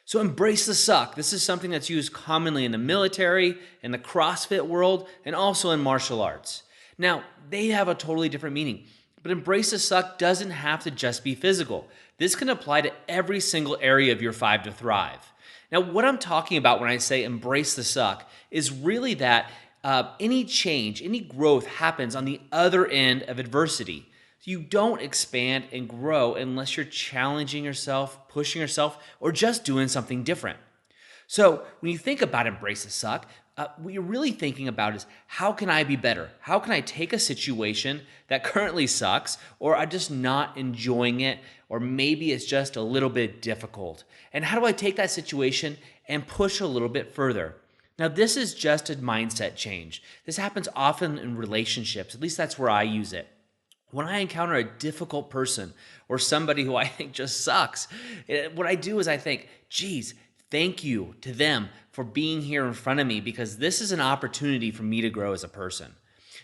So embrace the suck. This is something that's used commonly in the military, in the CrossFit world, and also in martial arts. Now, they have a totally different meaning, but embrace the suck doesn't have to just be physical. This can apply to every single area of your 5 to Thrive. Now, what I'm talking about when I say embrace the suck is really that any change, any growth happens on the other end of adversity. You don't expand and grow unless you're challenging yourself, pushing yourself, or just doing something different. So when you think about embrace the suck, what you're really thinking about is how can I be better? How can I take a situation that currently sucks, or I'm just not enjoying it, or maybe it's just a little bit difficult? And how do I take that situation and push a little bit further? Now, this is just a mindset change. This happens often in relationships. At least that's where I use it. When I encounter a difficult person or somebody who I think just sucks, what I do is I think, geez, thank you to them for being here in front of me because this is an opportunity for me to grow as a person.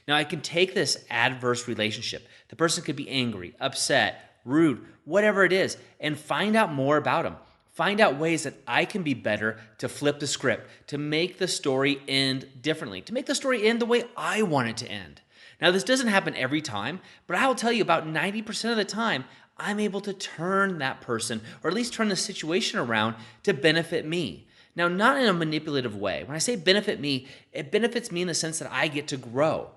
Now, I can take this adverse relationship. The person could be angry, upset, rude, whatever it is, and find out more about them. Find out ways that I can be better to flip the script, to make the story end differently, to make the story end the way I want it to end. Now, this doesn't happen every time, but I will tell you about 90% of the time, I'm able to turn that person, or at least turn the situation around to benefit me. Now, not in a manipulative way. When I say benefit me, it benefits me in the sense that I get to grow.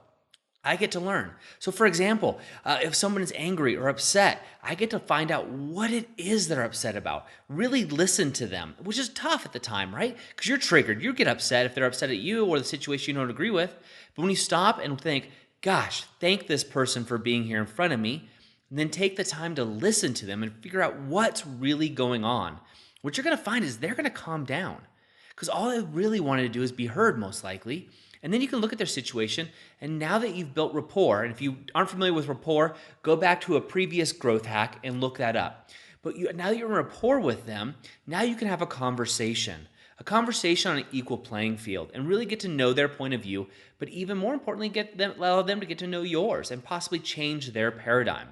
I get to learn. So for example, if someone is angry or upset, I get to find out what it is they're upset about. Really listen to them, which is tough at the time, right? Because you're triggered. You get upset if they're upset at you or the situation you don't agree with. But when you stop and think, gosh, thank this person for being here in front of me, and then take the time to listen to them and figure out what's really going on, what you're going to find is they're going to calm down. Because all they really wanted to do is be heard, most likely. And then you can look at their situation, and now that you've built rapport, and if you aren't familiar with rapport, go back to a previous growth hack and look that up. But now that you're in rapport with them, now you can have a conversation on an equal playing field, and really get to know their point of view, but even more importantly, allow them to get to know yours and possibly change their paradigm.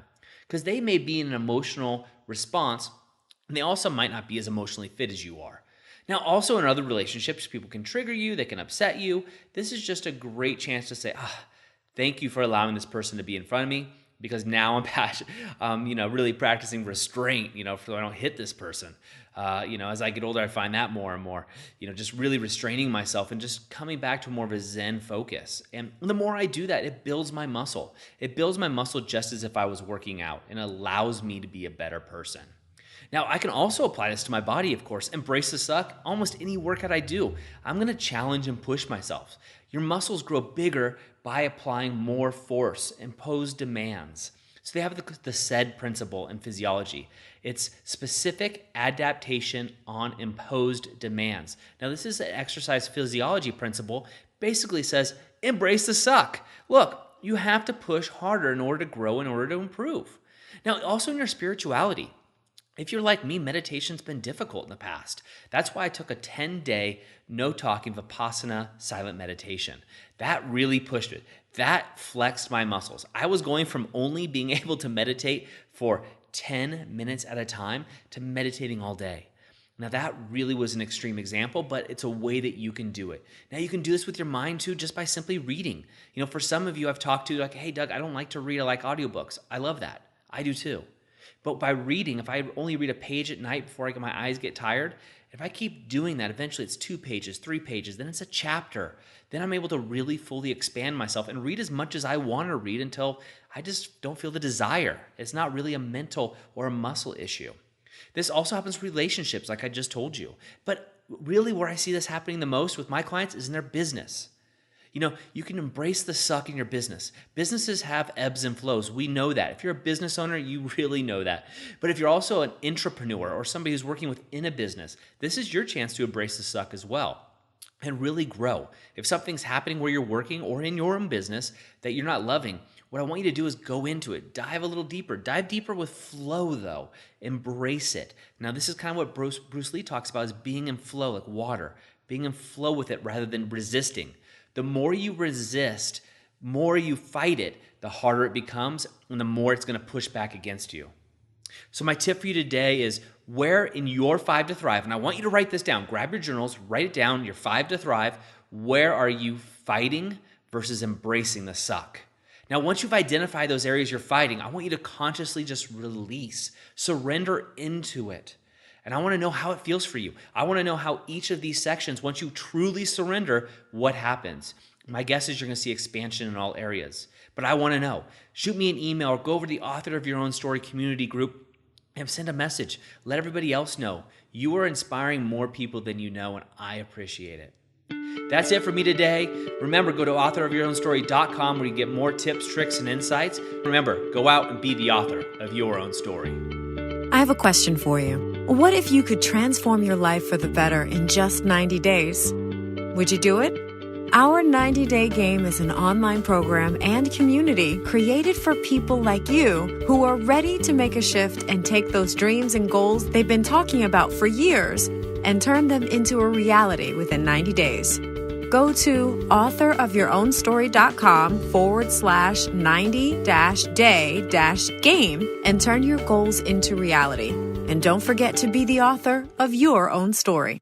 Because they may be in an emotional response, and they also might not be as emotionally fit as you are. Now, also in other relationships, people can trigger you, they can upset you. This is just a great chance to say, thank you for allowing this person to be in front of me, because now I'm really practicing restraint, so I don't hit this person. As I get older, I find that more and more, just really restraining myself and just coming back to more of a Zen focus. And the more I do that, it builds my muscle. It builds my muscle just as if I was working out, and allows me to be a better person. Now, I can also apply this to my body, of course. Embrace the suck. Almost any workout I do, I'm going to challenge and push myself. Your muscles grow bigger by applying more force, impose demands. So they have the SAID principle in physiology. It's specific adaptation on imposed demands. Now, this is an exercise physiology principle. Basically says, embrace the suck. Look, you have to push harder in order to grow, in order to improve. Now, also in your spirituality, if you're like me, meditation's been difficult in the past. That's why I took a 10-day no-talking Vipassana silent meditation. That really pushed it. That flexed my muscles. I was going from only being able to meditate for 10 minutes at a time to meditating all day. Now, that really was an extreme example, but it's a way that you can do it. Now, you can do this with your mind too, just by simply reading. For some of you I've talked to, like, hey, Doug, I don't like to read. I like audiobooks. I love that. I do too. But by reading, if I only read a page at night before my eyes get tired, if I keep doing that, eventually it's 2 pages, 3 pages, then it's a chapter. Then I'm able to really fully expand myself and read as much as I want to read until I just don't feel the desire. It's not really a mental or a muscle issue. This also happens with relationships, like I just told you. But really where I see this happening the most with my clients is in their business. You can embrace the suck in your business. Businesses have ebbs and flows. We know that. If you're a business owner, you really know that. But if you're also an entrepreneur or somebody who's working within a business, this is your chance to embrace the suck as well and really grow. If something's happening where you're working or in your own business that you're not loving, what I want you to do is go into it. Dive a little deeper. Dive deeper with flow, though. Embrace it. Now, this is kind of what Bruce Lee talks about, is being in flow, like water. Being in flow with it rather than resisting. The more you resist, more you fight it, the harder it becomes, and the more it's going to push back against you. So my tip for you today is where in your 5 to Thrive, and I want you to write this down. Grab your journals, write it down, your 5 to Thrive. Where are you fighting versus embracing the suck? Now, once you've identified those areas you're fighting, I want you to consciously just release, surrender into it. And I want to know how it feels for you. I want to know how each of these sections, once you truly surrender, what happens. My guess is you're going to see expansion in all areas. But I want to know. Shoot me an email or go over to the Author of Your Own Story community group and send a message. Let everybody else know. You are inspiring more people than you know, and I appreciate it. That's it for me today. Remember, go to authorofyourownstory.com where you get more tips, tricks, and insights. Remember, go out and be the author of your own story. I have a question for you. What if you could transform your life for the better in just 90 days? Would you do it? Our 90-Day Game is an online program and community created for people like you who are ready to make a shift and take those dreams and goals they've been talking about for years and turn them into a reality within 90 days. Go to authorofyourownstory.com/90-day-game and turn your goals into reality. And don't forget to be the author of your own story.